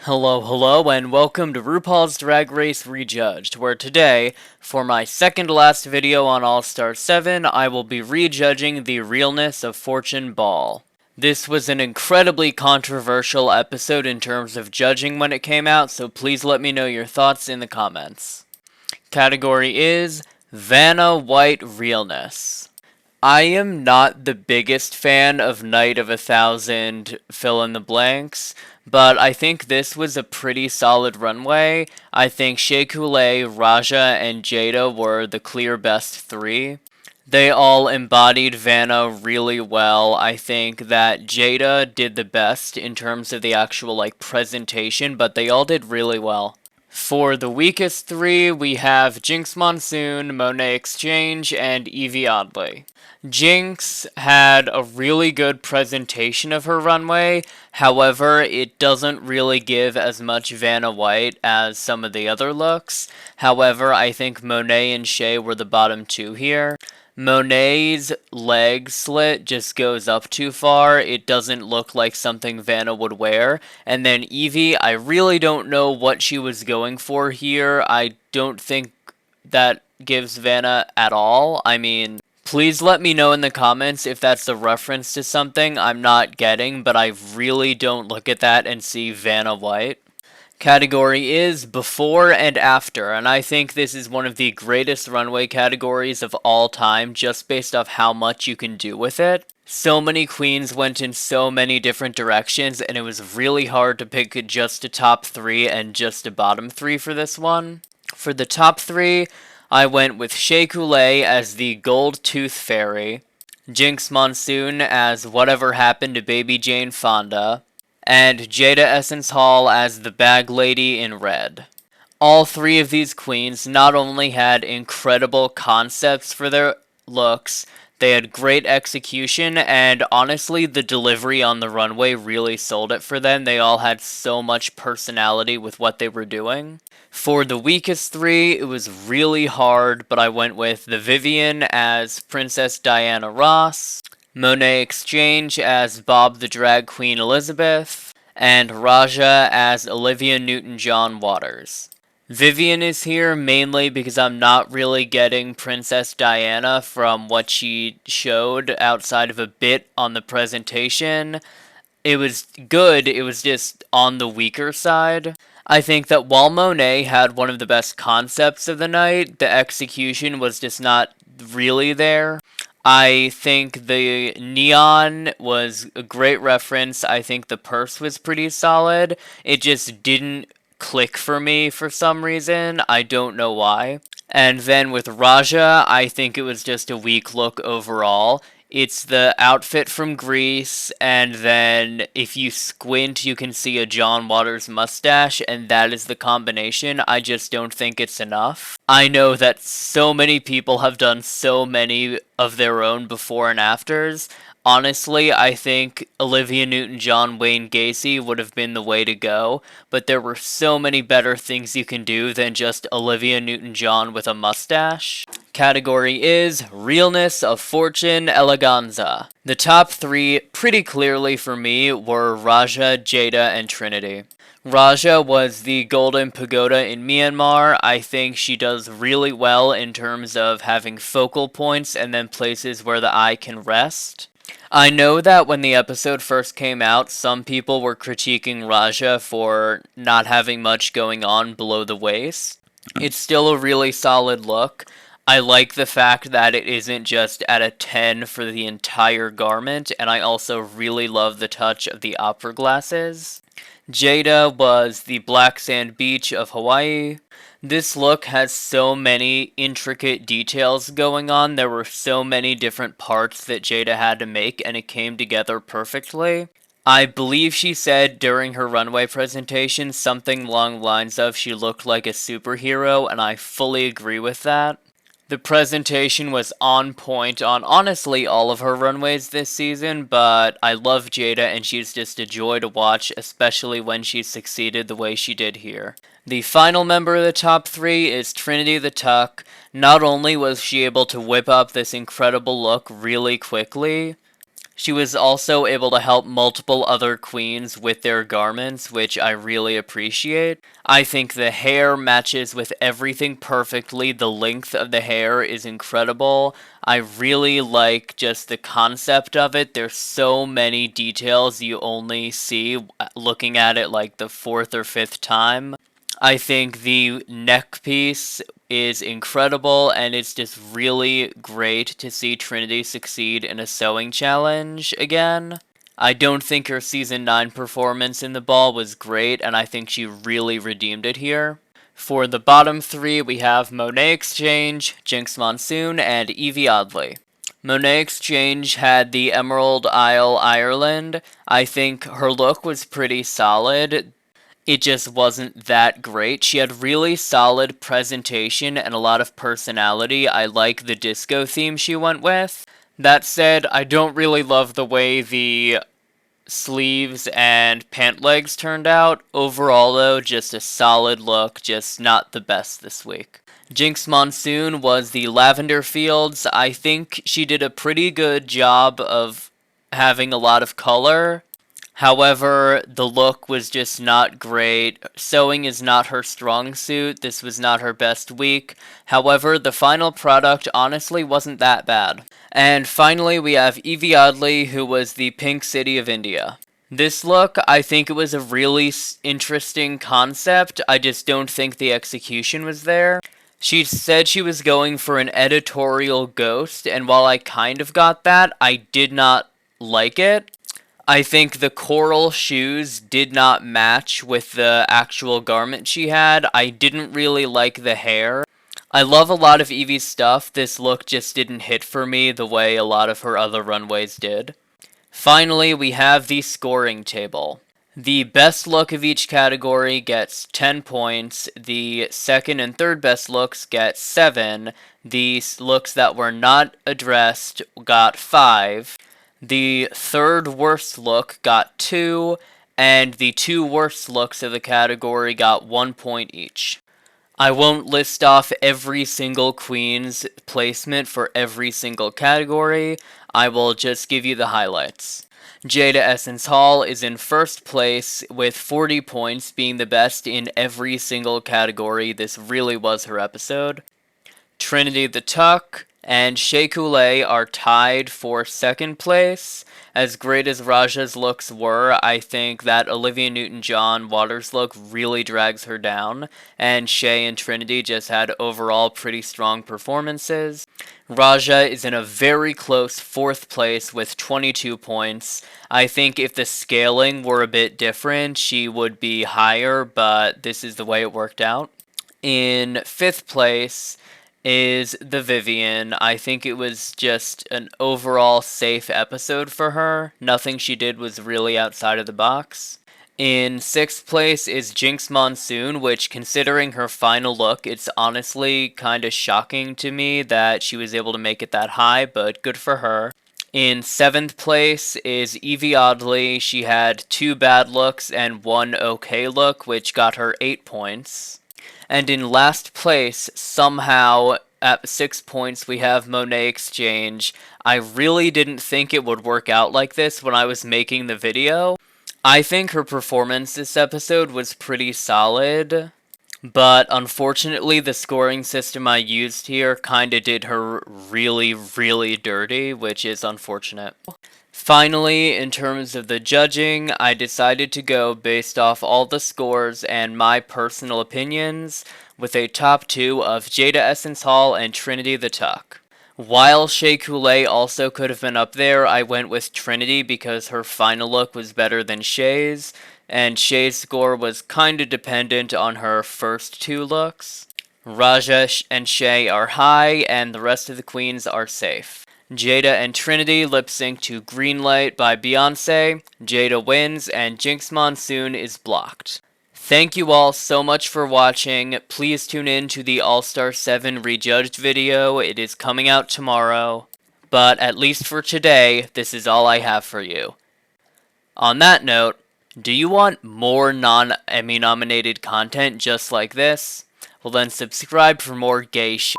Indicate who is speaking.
Speaker 1: Hello, and welcome to RuPaul's Drag Race Rejudged, where today, for my second to last video on All-Star 7, I will be rejudging the realness of Fortune Ball. This was an incredibly controversial episode in terms of judging when it came out, so please let me know your thoughts in the comments. Category is Vanna White Realness. I am not the biggest fan of Night of a Thousand fill in the blanks, but I think this was a pretty solid runway. I think Shea Coulee, Raja, and Jada were the clear best three. They all embodied Vanna really well. I think that Jada did the best in terms of the actual presentation, but they all did really well. For the weakest three, we have Jinx Monsoon, Monet Exchange, and Evie Oddly. Jinx had a really good presentation of her runway, however, it doesn't really give as much Vanna White as some of the other looks. However, I think Monet and Shea were the bottom two here. Monet's leg slit just goes up too far. It doesn't look like something Vanna would wear. And then Evie, I really don't know what she was going for here. I don't think that gives Vanna at all. I mean, please let me know in the comments if that's a reference to something I'm not getting, but I really don't look at that and see Vanna White. Category is before and after, and I think this is one of the greatest runway categories of all time just based off how much you can do with it. So many queens went in so many different directions, and it was really hard to pick just a top three and just a bottom three for this one. For the top three, I went with Shea Coulee as the Gold Tooth Fairy, Jinx Monsoon as Whatever Happened to Baby Jane Fonda, and Jada Essence Hall as the Bag Lady in Red. All three of these queens not only had incredible concepts for their looks, they had great execution, and honestly, the delivery on the runway really sold it for them. They all had so much personality with what they were doing. For the weakest three, it was really hard, but I went with the Vivienne as Princess Diana Ross, Monet Exchange as Bob the Drag Queen Elizabeth, and Raja as Olivia Newton-John Waters. Vivienne is here mainly because I'm not really getting Princess Diana from what she showed outside of a bit on the presentation. It was good, it was just on the weaker side. I think that while Monet had one of the best concepts of the night, the execution was just not really there. I think the neon was a great reference. I think the purse was pretty solid. It just didn't click for me for some reason. I don't know why. And then with Raja, I think it was just a weak look overall. It's the outfit from Greece, and then if you squint, you can see a John Waters mustache, and that is the combination. I just don't think it's enough. I know that so many people have done so many of their own before and afters. Honestly, I think Olivia Newton-John, Wayne Gacy would have been the way to go, but there were so many better things you can do than just Olivia Newton-John with a mustache. Category is Realness of Fortune Eleganza. The top three, pretty clearly for me, were Raja, Jada, and Trinity. Raja was the Golden Pagoda in Myanmar. I think she does really well in terms of having focal points and then places where the eye can rest. I know that when the episode first came out, some people were critiquing Raja for not having much going on below the waist. It's still a really solid look. I like the fact that it isn't just at a 10 for the entire garment, and I also really love the touch of the opera glasses. Jada was the Black Sand Beach of Hawaii. This look has so many intricate details going on. There were so many different parts that Jada had to make, and it came together perfectly. I believe she said during her runway presentation something along the lines of she looked like a superhero, and I fully agree with that. The presentation was on point on honestly all of her runways this season, but I love Jada and she's just a joy to watch, especially when she succeeded the way she did here. The final member of the top three is Trinity the Tuck. Not only was she able to whip up this incredible look really quickly, She was also able to help multiple other queens with their garments, which I really appreciate. I think the hair matches with everything perfectly. The length of the hair is incredible. I really like just the concept of it. There's so many details you only see looking at it like the fourth or fifth time. I think the neck piece is incredible, and it's just really great to see Trinity succeed in a sewing challenge again. I don't think her season 9 performance in the ball was great, and I think she really redeemed it here. For the bottom three, we have Monet Exchange, Jinx Monsoon, and Evie Oddly. Monet Exchange had the Emerald Isle, Ireland. I think her look was pretty solid. It just wasn't that great. She had really solid presentation and a lot of personality. I like the disco theme she went with. That said, I don't really love the way the sleeves and pant legs turned out. Overall, though, just a solid look, just not the best this week. Jinx Monsoon was the Lavender Fields. I think she did a pretty good job of having a lot of color. However, the look was just not great. Sewing is not her strong suit. This was not her best week. However, the final product honestly wasn't that bad. And finally, we have Evie Oddly, who was the Pink City of India. This look, I think it was a really interesting concept. I just don't think the execution was there. She said she was going for an editorial ghost, and while I kind of got that, I did not like it. I think the coral shoes did not match with the actual garment she had. I didn't really like the hair. I love a lot of Evie's stuff. This look just didn't hit for me the way a lot of her other runways did. Finally, we have the scoring table. The best look of each category gets 10 points. The second and third best looks get 7. The looks that were not addressed got 5. The third worst look got 2, and the 2 worst looks of the category got 1 point each. I won't list off every single queen's placement for every single category. I will just give you the highlights. Jada Essence Hall is in first place with 40 points, being the best in every single category. This really was her episode. Trinity the Tuck and Shea Coulee are tied for second place. As great as Raja's looks were, I think that Olivia Newton-John Waters' look really drags her down, and Shea and Trinity just had overall pretty strong performances. Raja is in a very close fourth place with 22 points. I think if the scaling were a bit different, she would be higher, but this is the way it worked out. In fifth place is the Vivian. I think it was just an overall safe episode for her. Nothing she did was really outside of the box. In sixth place is Jinx Monsoon, which, considering her final look, it's honestly kind of shocking to me that she was able to make it that high, but good for her. In seventh place is Evie Oddly. She had 2 bad looks and 1 okay look, which got her 8 points. And in last place, somehow, at 6 points, we have Monet Exchange. I really didn't think it would work out like this when I was making the video. I think her performance this episode was pretty solid, but unfortunately the scoring system I used here kinda did her really, really dirty, which is unfortunate. Finally, in terms of the judging, I decided to go based off all the scores and my personal opinions, with a top 2 of Jada Essence Hall and Trinity the Tuck. While Shea Coulee also could have been up there, I went with Trinity because her final look was better than Shea's, and Shea's score was kinda dependent on her first 2 looks. Raja and Shea are high, and the rest of the queens are safe. Jada and Trinity lip-sync to Greenlight by Beyonce, Jada wins, and Jinx Monsoon is blocked. Thank you all so much for watching. Please tune in to the All-Star 7 Rejudged video. It is coming out tomorrow. But at least for today, this is all I have for you. On that note, do you want more non-Emmy nominated content just like this? Well then subscribe for more gay shit.